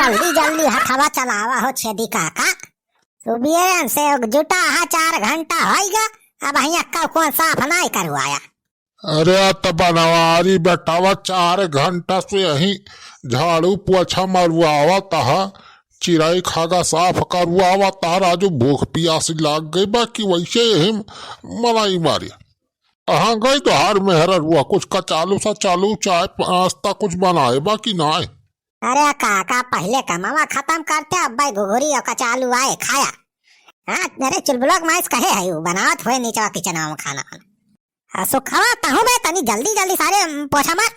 जल्दी जल्दी हथवा चलावा हो छेदी काका। सुबह से जुटा हा 4 घंटा होइगा, अब અહીં अक्का कौन साफ नहीं करवाया। अरे तब बनवारी बेटावा 4 घंटा से यही झाड़ू पोछा मरवावा तहा, चिराई खागा साफ करवावा तहा। राजू भूख प्यासी लाग गई बाकी वैसे यही मलाई मारी। हाँ गई तो हार मेहर हुआ कुछ का चालू सा चालू चाय नाश्ता कुछ बनाए बाकी ना आए। अरे काका पहले कमावा खत्म करते, अब भाई घुघुरी और कचालू आए खाया। हाँ अरे चुलबुलक माइस कहे है यू बनावत हुए नीचे किचन में खाना सुखावा ताहू बे तनी जल्दी जल्दी सारे पोछा मार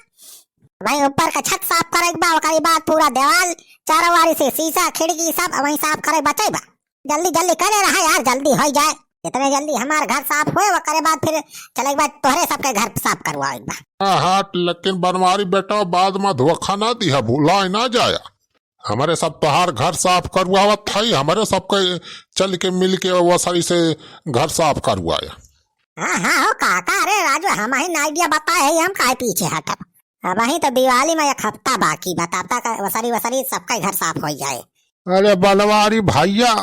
भाई। ऊपर का छत साफ करे ओकरी बाद पूरा दीवार चारों वारी से शीशा खिड़की सब वही साफ करे बचे बा। जल्दी जल्दी करे रहा यार, जल्दी हो जाए। जितने जल्दी हमार घर साफ हुए वो करे बाद फिर चले बाद तोहरे सबके घर साफ करवाए बा। हाँ लेकिन बनवारी बेटा बाद में धोखा ना दिया, भूला ना जाया। हमारे सब तोहार घर साफ करवावत था, हमारे सबके चल के मिल के वो सारी से घर साफ करवाया। हाँ हाँ हो काका। अरे राजू हम ही आइडिया बताए है, हम काहे पीछे हटब। अब वही तो दिवाली में 1 हफ्ता बाकी बताता का वसरी सबका घर साफ हो जाए। अरे बनवारी भैया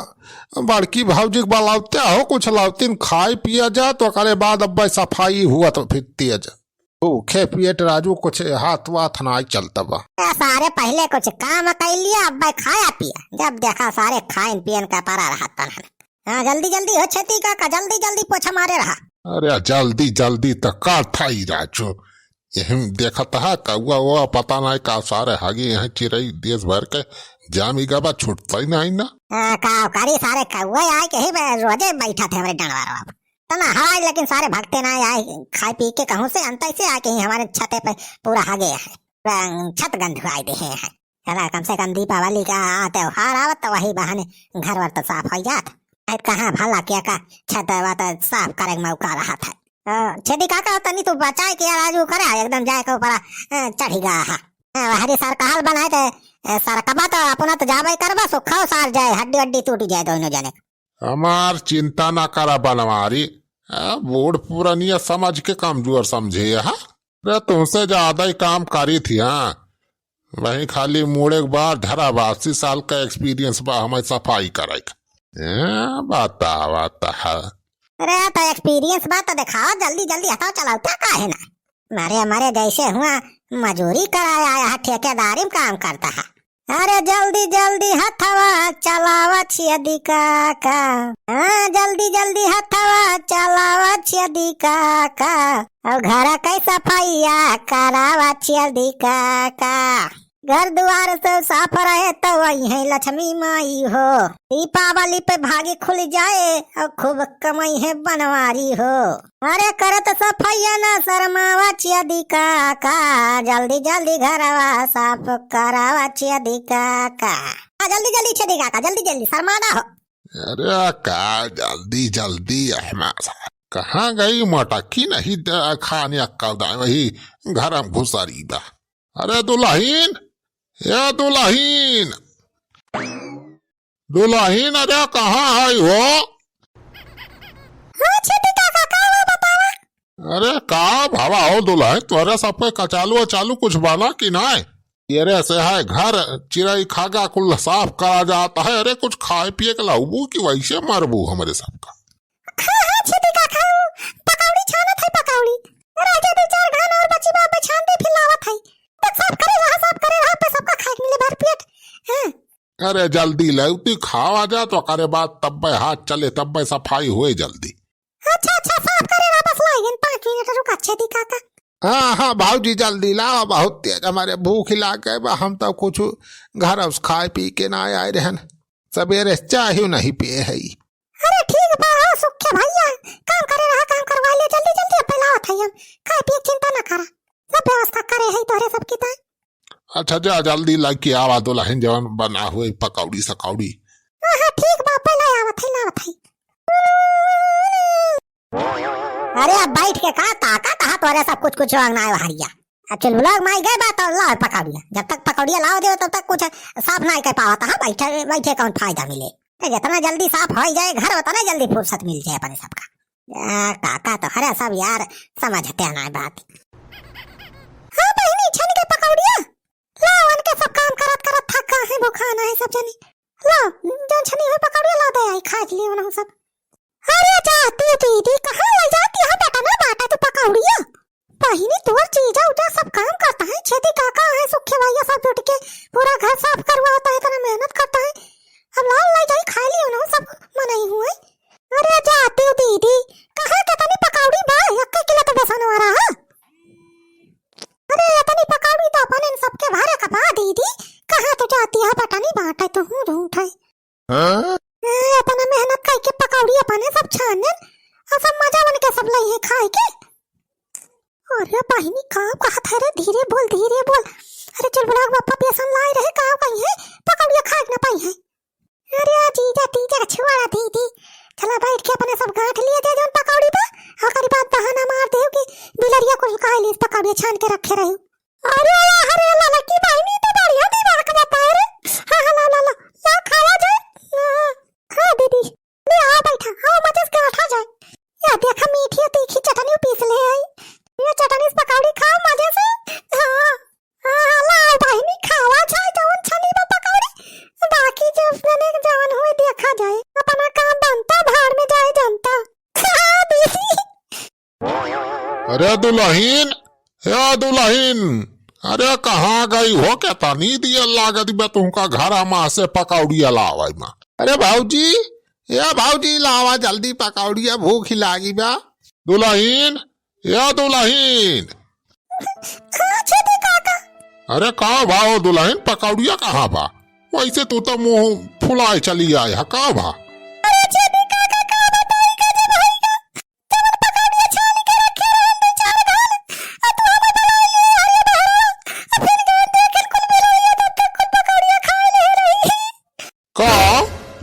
बड़की भौजी बुलाते हो कुछ लाउतीन खाए पिया जा तो करे बाद अब सफाई हुआ तो फिर तेज भूखे पेट राजू कुछ हाथ वाथ ना चलता बा। सारे पहले कुछ काम कर लिया, अब भाई खाया पिया, जब देखा सारे खाइन पियन का परा रहा। हाँ जल्दी जल्दी हो छेती का जल्दी जल्दी पोछा मारे रहा। अरे जल्दी जल्दी तो का था ही राजू, यही देखा था कौआ वो पता नहीं का सारे हागी यहाँ चिरई देश भर के जामी गबा छुटता ही नहीं ना। कारी सारे कौआ आए के ही रोजे बैठा थे हमारे डंडवार तो ना हवाई, लेकिन सारे भगते ना आए खाए पी के कहूँ से अंत से आके ही हमारे छते पे पूरा हागे है, छत गंध आए दे है। चला कम से कम दीपावली का त्योहार आवत तो वही बहाने घर वर तो साफ हो जात। कहाँ भला क्या का छत साफ करे मौका रहा था। छेदी काका तनी तू बचाए के राजू करे एकदम जाए के ऊपर चढ़ी गया। हरी सर का हाल बनाए थे सर कबा तो अपना तो जावे करबा सुखाओ सार जाए, हड्डी हड्डी टूट जाए दोनों जने। हमार चिंता ना करा बनवारी, बूढ़ पुरानिया समझ के कमजोर समझे। हाँ तुमसे ज्यादा ही काम करी थी। हाँ वही खाली मुड़े के बाद ढरा 80 साल का एक्सपीरियंस बा हमें सफाई करे। बाता अरे तो एक्सपीरियंस बात तो दिखाओ, जल्दी जल्दी हटाओ चलाओ क्या काहे ना। मारे हमारे जैसे हुआ मजूरी कराया आया ठेकेदारी में काम करता है। अरे जल्दी जल्दी हथवा चलावा छेदी काका। हाँ जल्दी जल्दी हथवा चलावा छेदी काका, और घर के सफाइया करावा छेदी काका। घर द्वार से साफ रहे तो वही है लक्ष्मी माई हो। दीपावली पे भागी खुल जाए और खूब कमाई है बनवारी हो। अरे करत सफाइया ना शर्मावा छेदी काका, जल्दी जल्दी घरवा साफ करावा छेदी काका। जल्दी जल्दी छेदी काका जल्दी जल्दी शर्माना हो। अरे का जल्दी जल्दी कहाँ गई मटकी नहीं खाने अक्का वही घर में घुसारी बा। अरे दुल्हीन या दुल्हीन दुल्हीन अरे कहाँ है वो? हाँ छेदी काका का हुआ बतावा। अरे का भावा हो दुल्हन तोरे सबके कचालू चालू कुछ बना कि नहीं? तेरे से है घर चिड़ई खागा कुल साफ करा जाता है। अरे कुछ खाए पिए के लाऊबू कि वैसे मरबू हमारे सबका? हाँ छेदी काका पकौड़ी छाना था, पकौड़ी राजा 2-4 घान और बची बाप छान दे फिर लावा था। साफ करे रहा पे सबका खाए मिले भर पेट। हाँ। अरे जल्दी लौती खावा जा तो करे बाद तब हाथ चले तब सफाई हुए जल्दी। अच्छा साफ करे रहा बस लाइन 5 मिनट रुक छेदी काका। हाँ भाऊजी जल्दी लाओ, बहुत तेज हमारे भूख हिला गए। हम तो कुछ घर उस खाए पी के ना आए रहन, सवेरे चाय नहीं पिए है। अरे ठीक बा सुखे भैया काम करे रहा, काम करवा ले जल्दी जल्दी पहला था हम खाए पिए चिंता ना करा, सब व्यवस्था करे है तोरे सब की। अच्छा जा जल्दी ला के आवा दुल्हन जवन बना हुए पकौड़ी सकौड़ी। हाँ ठीक बा पहले आवत है लावत है। अरे अब बैठ के का ताका कहा तोरे सब कुछ वांगना है हरिया। चल ब्लॉग माई गए बात और लाओ पकौड़िया, जब तक पकौड़िया लाओ दे तब तक कुछ साफ नहीं कर पावा। हाँ बैठे बैठे कौन फायदा मिले, जितना जल्दी साफ हो जाए घर उतना जल्दी फुर्सत मिल जाए अपने सबका। काका तो हरे सब यार समझते ना बात। हाँ बहनी छन के पकौड़िया लाओ, उनके सब काम करत करत थका है भूखा खाना है सब जने। ला जो छनी हुई पकौड़ी ला दे आई खा लिए उन्होंने सब। अरे जाती दीदी कहाँ ले जाती है बेटा ना बाटा तो पकौड़िया पहिनी तोर चीजा उजा सब काम करता है। छेदी काका है सुखे भैया सब जुट के पूरा घर साफ करवाता है इतना मेहनत करता है। अब लाल लाई जाई खा लियो ना सब मनाई हुए। अरे जाती दीदी कहाँ के तनी पकौड़ी बा 1 किलो तो बेसन वाला है। अरे तनी पकौड़ी तो अपन इन सबके भारे का बा दीदी कहाँ तो जाती है पता नहीं बाटा तो हूँ झूठ है। अपना मेहनत करके पकौड़ी अपने सब छाने और सब मजा बन के सब लाई है खाए के। अरे बहिनी काम कहा था रे धीरे बोल धीरे बोल। अरे चल बुला बापा बेसन लाई रहे काम कहीं है पकौड़िया खा ना पाई है। अरे जीजा तीजा छुआड़ा दीदी चला बैठ के अपने सब गांठ लिए दे जोन पकौड़ी पे और करी बात बहाना मार दे कि बिलरिया को खा ली पकौड़िया छान के रखे रहे। अरे लाला की बहिनी तो बढ़िया दिमाग बता रे। हां ला ला ला या खावा जाए खा दीदी ले आ बैठा आओ मजे से गांठा जाए। या देखा मीठी तीखी चटनी पीस ले आई ये चटनी से पकौड़ी खाओ मजे से। हां लाओ बहिनी खावा जाए जौन छनी में पकौड़ी बाकी जब मैंने जवान हुए देखा जाए अपना काम बनता भाड़ में जाए जनता। अरे दुल्हन या दुल्हन अरे कहाँ गई हो क्या तानी दिया लागत बे तुमका घर माँ से पकौड़िया लावा माँ। अरे भाऊजी या भाऊजी लावा जल्दी पकौड़िया भूख ही लागी बा। दुल्हन या दुल्हन अरे कहाँ भाओ दुल्हन पकौड़िया कहाँ बा वैसे तू तो मुंह फुलाए चली आए है कहाँ बा।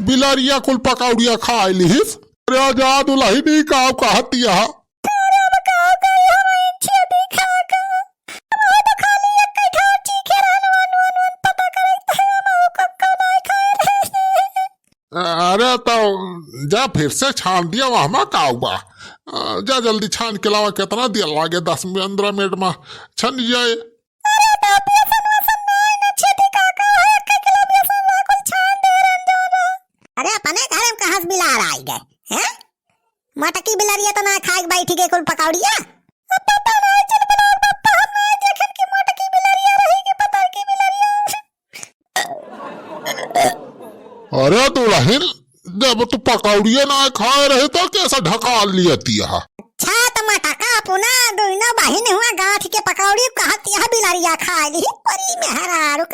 बिलरिया कुल पकौड़िया खा लिहिस। अरे जा दुल्हन का कहतिया अरे तो जा फिर से छान दिया वहां का हुआ जा जल्दी छान के लावा कितना दिया लागे 10-15 मिनट में छन जाए। अरे अपने घर में कहाँ बिलार आई गए हैं मटकी बिलारिया तो ना खाए बैठी गए कुल पकौड़िया। अरे दुल्हन जब तू पकौड़िया ना खाए रहे तो कैसा ढका लियती है। छात मटका पुना दोनों बहन हुआ गांठ के पकौड़ी कहती है बिलारिया खा ली परी मेहरारू।